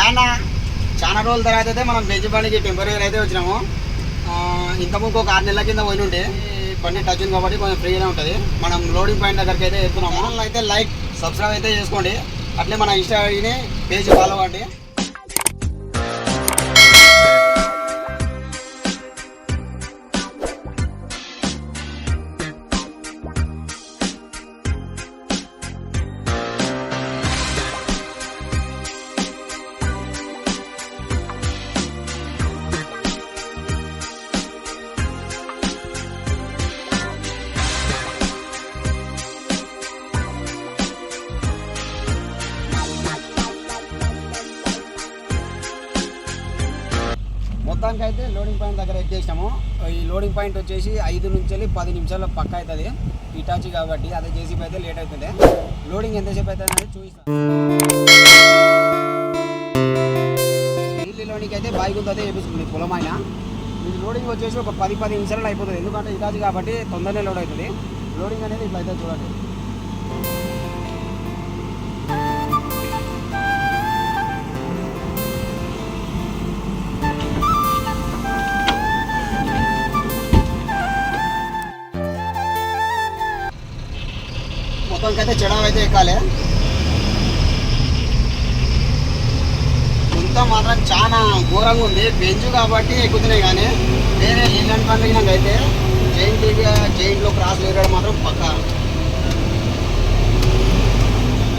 ఆయన చాలా రోజుల తర్వాత అయితే మనం బెంచ్ బండికి టెంపరీ అయితే వచ్చినాము. ఇంతకుముందు ఒక 6 నెలల కింద పోయి ఉంటే బండి టచ్ ఉంది కాబట్టి కొంచెం ఫ్రీగానే ఉంటుంది. మనం లోడింగ్ పాయింట్ దగ్గరికి అయితే వెళ్తున్నాము. ఛానల్ అయితే లైక్ సబ్స్క్రైబ్ అయితే చేసుకోండి. అట్లే మన ఇన్స్టాగ్రామ్ని పేజ్ ఫాలో అవ్వండి. మొత్తానికి అయితే లోడింగ్ పాయింట్ దగ్గర ఎక్కేసాము. ఈ లోడింగ్ పాయింట్ వచ్చేసి 5 నుంచి 10 నిమిషాల పక్క అవుతుంది. ఇటాచి కాబట్టి అదే జేసీబీ అయితే లేట్ అవుతుంది. లోడింగ్ ఎంతసేపు అవుతుంది అనేది చూపిస్తాను. ఢిల్లీలోనికి అయితే బైక్ అయితే వేపిస్తుంది పొలం అయినా. ఈ లోడింగ్ వచ్చేసి ఒక 10 నిమిషాలు అయిపోతుంది. ఎందుకంటే ఇటాచి కాబట్టి తొందరనే లోడ్ అవుతుంది. లోడింగ్ అనేది ఇట్లా అయితే చూడండి. మొత్తానికైతే చెడవ అయితే ఎక్కాలి. మొత్తం మాత్రం చాలా ఘోరంగా ఉంది. బెంచ్ కాబట్టి ఎక్కుతున్నాయి, కానీ వేరే ఇలాంటి పనులు అయితే జైంట్లో క్రాస్ వేయడం మాత్రం పక్కా.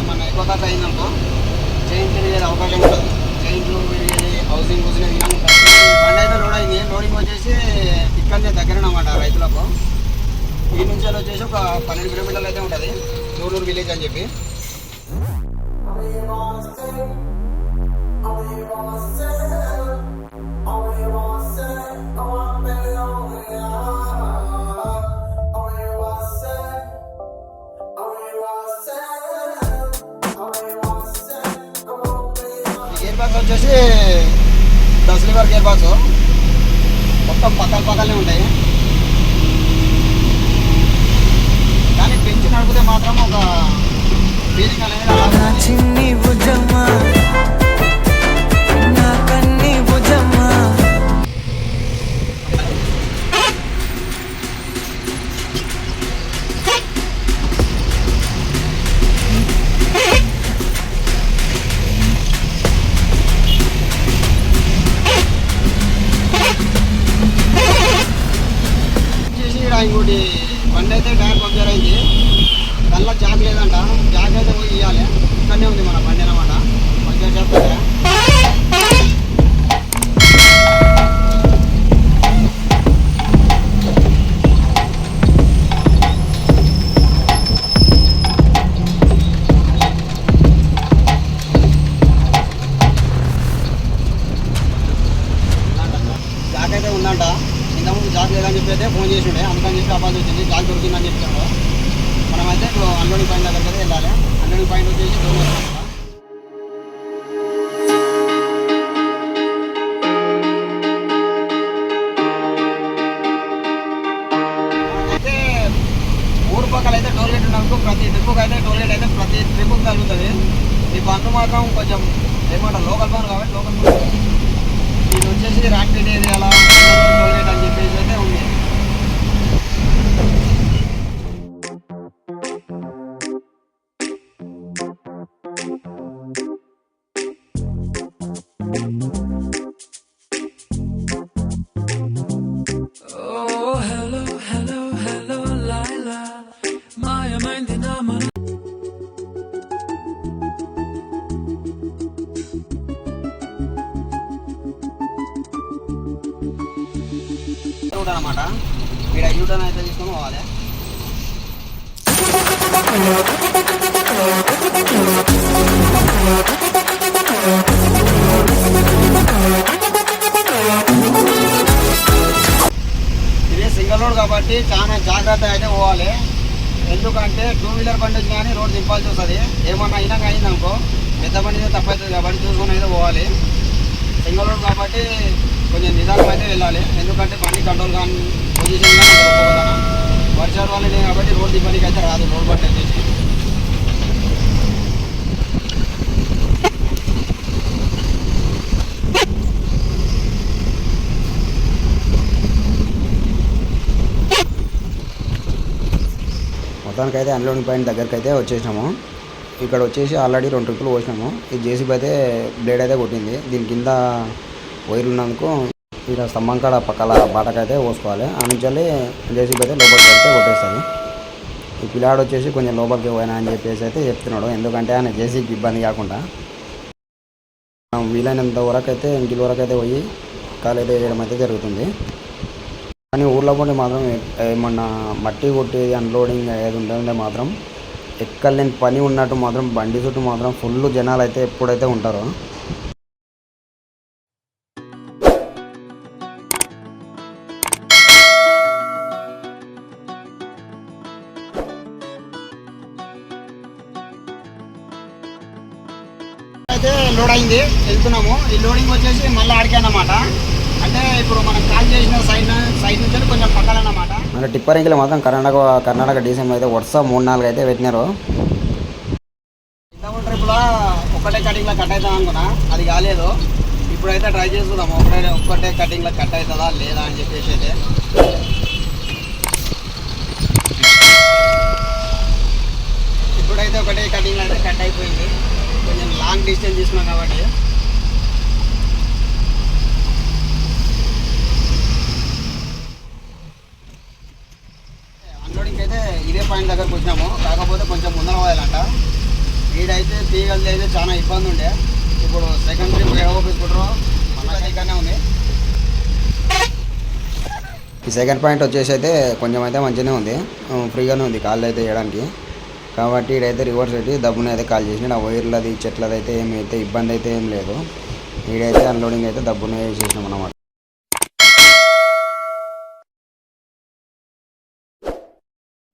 మన ఎక్కువ ఖర్చు అయిందనుకో జైంట్ తిరిగేది అవకాశం ఉంటుంది. జైంట్లు విరిగేది, హౌసింగ్ కూర్చునేది ఇలా ఉంటుంది. బండి అయితే లోడ్ అయింది. లోడింగ్ వచ్చేసి ఇక్కడనే దగ్గర అన్నమాట రైతులకు. ఈ నుంచి వచ్చేసి ఒక 12 కిలోమీటర్లు అయితే ఉంటుంది, నూరూరు విలేజ్ అని చెప్పి. గేర్ బాక్స్ వచ్చేసి 10 లీవర్ గేర్ బాక్స్. మొత్తం పక్కనే ఉంటాయి. కానీ పెంచి నడిపితే మాత్రం ఒక ఫీలింగ్ అనేది చిన్ని భుజమ్మా నా కన్ని భుజమ్మా. ఇంకోటి బండి అయితే టైర్ పంక్చర్ అయింది. దానిలో జాక్ లేదంట. జాక్ అయితే పోయి ఇవ్వాలి. ఇక్కడనే ఉంది మన బండి అన్నమాట. పంక్చర్ చేస్తా జాక్ అయితే ఉందంట. ఇంతకుముందు జాక్ లేదని చెప్పి అయితే ఫోన్ చేసి ఉండే, అందుకని చెప్పి అబ్బాయి వచ్చింది. జాక్ దొరికిందని చెప్పాము. మనమైతే ఇప్పుడు అన్లోడింగ్ పాయింట్ దగ్గరికి అయితే వెళ్ళాలి. అన్లోడింగ్ పాయింట్ వచ్చేసి అయితే ఊరు పక్కల అయితే టోల్ గేట్ ఉన్నందుకు ప్రతి ట్రిప్పుకి అయితే టోల్ గేట్ అయితే ప్రతి ట్రిప్పుకి తగ్గుతుంది. ఈ పన్ను మాత్రం కొంచెం ఏమంటారు లోకల్ పన్ను కాబట్టి లోకల్ పన్ను. ఇది వచ్చేసి రాక్పేట ఏరియాలో టోల్ గేట్ అని చెప్పేసి అయితే ఉంది. అనమాట ఇక్కడ యూటర్న్ అయితే తీసుకొని పోవాలి. ఇది సింగల్ రోడ్ కాబట్టి చాలా జాగ్రత్త అయితే పోవాలి. ఎందుకంటే 2 వీలర్ బండి కానీ రోడ్ దింపాల్సి వస్తుంది. ఏమన్నా అయినా అయిందనుకో పెద్ద బండి తప్పవుతుంది కాబట్టి చూసుకొని అయితే పోవాలి. సింగల్ రోడ్ కాబట్టి కొంచెం నిదానం అయితే వెళ్ళాలి. ఎందుకంటే బండి కంట్రోల్ కానీ పొజిషన్ కానీ వర్షాల వల్లనే కాబట్టి రోడ్ దింపడానికి అయితే రాదు. రోడ్ బట్టి వచ్చేసి మొత్తానికి అయితే అన్లోడింగ్ పాయింట్ దగ్గరికి అయితే వచ్చేసినాము. ఇక్కడ వచ్చేసి ఆల్రెడీ 2 ట్రిప్పులు పోసినాము. ఈ జేసీబీ అయితే బ్లేడ్ అయితే కొట్టింది. దీని కింద వైర్లు ఉన్నందుకు ఇక్కడ స్తంభం కాడ పక్కల బాటకైతే పోసుకోవాలి. ఆ నుంచి జేసీబీ అయితే లోపలికి అయితే కొట్టేస్తుంది. ఈ పిల్లాడు వచ్చేసి కొంచెం లోపలికి పోయినా అని చెప్పేసి అయితే చెప్తున్నాడు. ఎందుకంటే ఆయన జేసీబీకి ఇబ్బంది కాకుండా మనం వీలైనంత వరకు అయితే ఇంటిల వరకు అయితే పోయి కాలైతే వేయడం అయితే జరుగుతుంది. కానీ ఊర్లో పోటీ మాత్రం ఏమన్నా మట్టి కొట్టేది అన్లోడింగ్ ఏది ఉంటుందే మాత్రం ఎక్కలేని పని ఉన్నట్టు మాత్రం బండి చుట్టూ మాత్రం ఫుల్ జనాలు అయితే ఎప్పుడైతే ఉంటారో. అయితే లోడ్ అయింది, వెళ్తున్నాము. ఈ లోడింగ్ వచ్చేసి మళ్ళీ ఆడికే అన్నమాట. అంటే ఇప్పుడు మనం కాల్ చేసిన సైడ్ నుంచి కొంచెం పక్కలన్నమాట. మన టిప్పర్ ఇంకిలో మాత్రం కర్ణాటక డీసీఎం అయితే వరుస 3-4 అయితే పెట్టినారు. ఇంతకు ట్రిప్లో ఒక్కటే కటింగ్లో కట్ అవుతుంది అనుకున్నా, అది కాలేదు. ఇప్పుడైతే ట్రై చేస్తున్నాము ఒక్కటే కటింగ్లో కట్ అవుతుందా లేదా అని చెప్పేసి అయితే. ఇప్పుడైతే ఒకటే కటింగ్లో అయితే కట్ అయిపోయింది. కొంచెం లాంగ్ డిస్టెన్స్ తీసుకున్నాం కాబట్టి అన్లోడింగ్ అయితే ఇదే పాయింట్ దగ్గరకు వచ్చినాము. కాకపోతే కొంచెం ముందర పోయాలంట. వీడైతే తీగలది అయితే చాలా ఇబ్బంది ఉండే. ఇప్పుడు సెకండ్ ట్రిప్ ఏమోపించుకుంటారో మన దగ్గరనే ఉంది. ఈ సెకండ్ పాయింట్ వచ్చేసి అయితే కొంచెం అయితే మంచిగానే ఉంది, ఫ్రీగానే ఉంది కాళ్ళు అయితే వేయడానికి. కాబట్టి ఈడైతే రివర్స్ పెట్టి దబ్బుని అయితే కాల్ చేసినాడు. ఆ వైర్లది చెట్లది అయితే ఏమైతే ఇబ్బంది అయితే ఏం లేదు. ఈడైతే అన్లోడింగ్ అయితే దబ్బునే చేసినాం అన్నమాట.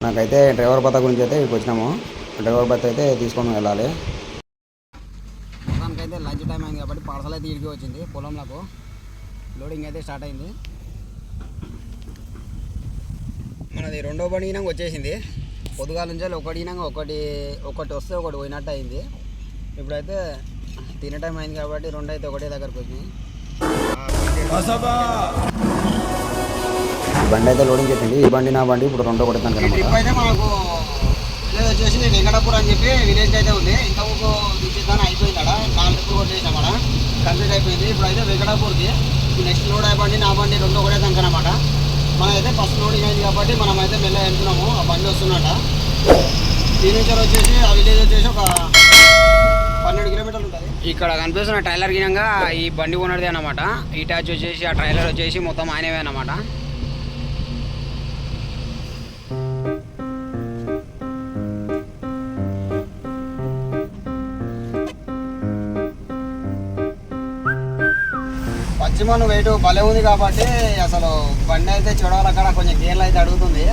నాకైతే డ్రైవర్ బత్త గురించి అయితే ఇక్కడికి వచ్చినాము. డ్రైవర్ బత్త అయితే తీసుకొని వెళ్ళాలి. మొత్తానికైతే లంచ్ టైం అయింది కాబట్టి పార్సల్ అయితే ఇడికి వచ్చింది. పొలంలోకి లోడింగ్ అయితే స్టార్ట్ అయింది. మనది రెండో బండి వచ్చేసింది. పొద్దుగాల నుంచి ఒకటి వస్తే ఒకటి పోయినట్టు అయింది. ఇప్పుడైతే తినే టైం అయింది కాబట్టి రెండు అయితే ఒకటే దగ్గరకు వచ్చినాయి. బండి అయితే లోడింగ్ చెప్పింది. ఈ బండి నా బండి ఇప్పుడు రెండో కొడతాను కదా. ట్రిప్ అయితే మనకు విలేజ్ వచ్చేసి వెంకటాపూర్ అని చెప్పి విలేజ్ అయితే ఉంది. ఇంతకు దించేదాన్ని అయిపోయింది అక్కడ 4 ట్రిప్పులు కొట్టేసాం అక్కడ కంప్లీట్ అయిపోయింది. ఇప్పుడైతే వెంకటాపూర్కి నెక్స్ట్ లోడ్ అయిపోయింది. నా బండి రెండో కొడే దానికి అనమాట. మనమైతే ఫస్ట్ లోడింగ్ అయింది కాబట్టి మనం అయితే మెల్లగా వెళ్తున్నాము. ఆ బండి వస్తున్నట. దీని నుంచి వచ్చేసి ఆ విలేజ్ వచ్చేసి ఒక 12 కిలోమీటర్లు ఉంటుంది. ఇక్కడ కనిపిస్తున్న ట్రైలర్ గినంగా ఈ బండి ఉన్నది అన్నమాట. ఈ ట్యాచ్ వచ్చేసి ఆ ట్రైలర్ వచ్చేసి మొత్తం ఆయనవే అన్నమాట. పశ్చిమను వెయిట్ భలే ఉంది కాబట్టి అసలు బండి అయితే చూడాలి. అక్కడ కొంచెం గేర్లు అయితే అడుగుతుంది.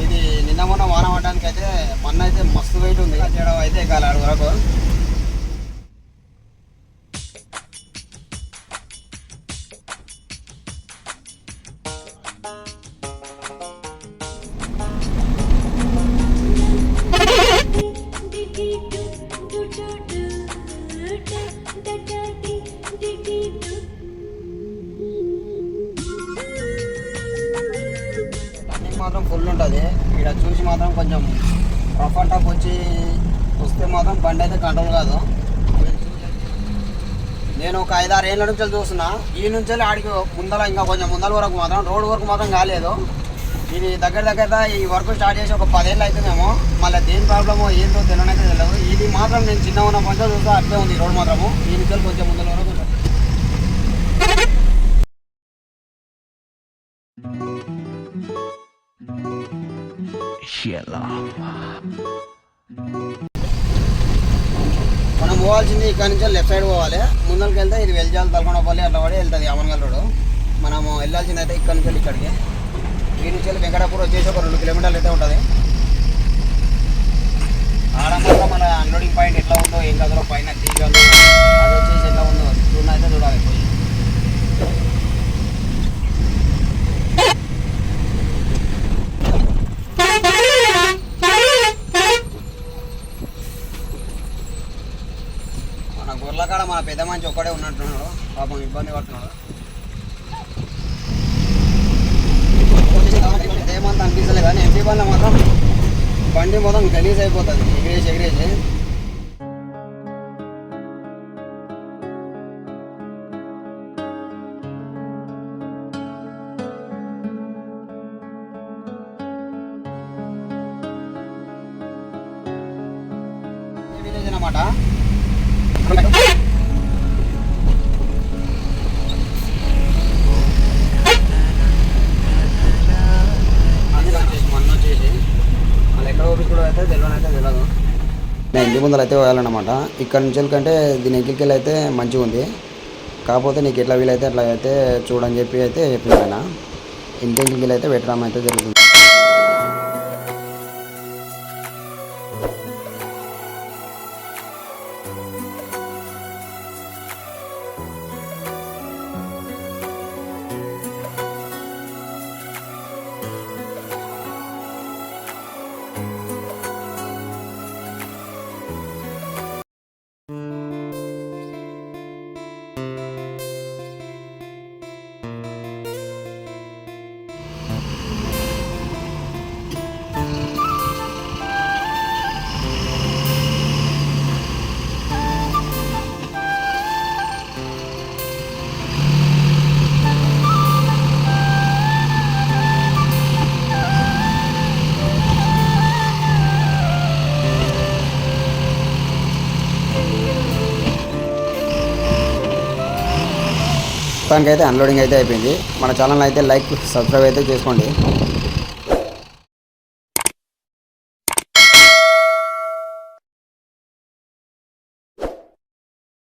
ఇది నిన్న మొన్న వాన పడడానికి అయితే మొన్న అయితే మస్తు వెయిట్ ఉంది. చేయడం అయితే ఎక్కాలి అడుగు వరకు. మాత్రం ఫుల్ ఉంటుంది. ఇక్కడ చూసి మాత్రం కొంచెం రఫ్ అండ్ టఫ్ వస్తే మాత్రం బండి అయితే కంట్రోల్ కాదు. నేను ఒక 5-6 ఏళ్ళ నుంచి చూస్తున్నా. ఈ నుంచి ఆడికి ముందర ఇంకా కొంచెం ముందర వరకు మాత్రం రోడ్ వరకు మాత్రం కాలేదు. ఇది దగ్గర ఈ వర్క్ స్టార్ట్ చేసి ఒక 10 ఏళ్ళు అవుతుందేమో. మళ్ళీ దేని ప్రాబ్లమో ఏంటో తెలియనైతే తెలియదు. ఇది మాత్రం నేను చిన్న ఉన్న కొంచెం చూస్తే అట్లే ఉంది రోడ్ మాత్రము. ఈ నుంచి కొంచెం ముందర వరకు ఉంటుంది. మనం పోవాల్సింది ఇక్కడ నుంచి లెఫ్ట్ సైడ్ పోవాలి. ముందరికి వెళ్తే ఇది వెల్జాల్ తలకొండపల్లి అట్లా పడి వెళ్తుంది అమన్గల్ రోడ్. మనము వెళ్ళాల్సింది అయితే ఇక్కడ నుంచి ఇక్కడికి. ఈ నుంచి వెళ్ళి వెంకటాపూర్ వచ్చేసి ఒక 2 కిలోమీటర్లు అయితే ఉంటుంది. ఆడ మాత్రం మన అన్లోడింగ్ పాయింట్ ఎట్లా ఉందో ఏం కదలో పైన తీగలు అది వచ్చేసి ఎట్లా ఉందో చూడైతే చూడాలి. పోయి మన గొర్రెల కాడ మన పెద్ద మంచి ఒక్కడే ఉన్నట్టున్నాడు. పాపం ఇబ్బంది పడుతున్నాడు. ఏమంత అనిపించలేదు కానీ ఎంపీ బండ్లో మాత్రం బండి మొత్తం గలీజ్ అయిపోతుంది ఎగిరేసి ఎగిరేసి. విలేజ్ అన్నమాట. మొన్న వచ్చేసి వాళ్ళు ఎక్కడ ఓపించుకోవడం అయితే తెలియదు. నేను ఇంటి ముందర అయితే పోయాలన్నమాట. ఇక్కడ నుంచి కంటే దీని ఎక్కికెళ్ళి అయితే మంచిగా ఉంది. కాకపోతే నీకు ఎట్లా వీలైతే అట్లా అయితే చూడని చెప్పి అయితే చెప్పింది ఆయన. ఇంటి ఎక్కికెళ్ళి అయితే పెట్టడం అయితే జరుగుతుంది. మొత్తానికి అయితే అన్లోడింగ్ అయితే అయిపోయింది. మన ఛానల్ అయితే లైక్ సబ్స్క్రైబ్ అయితే చేసుకోండి.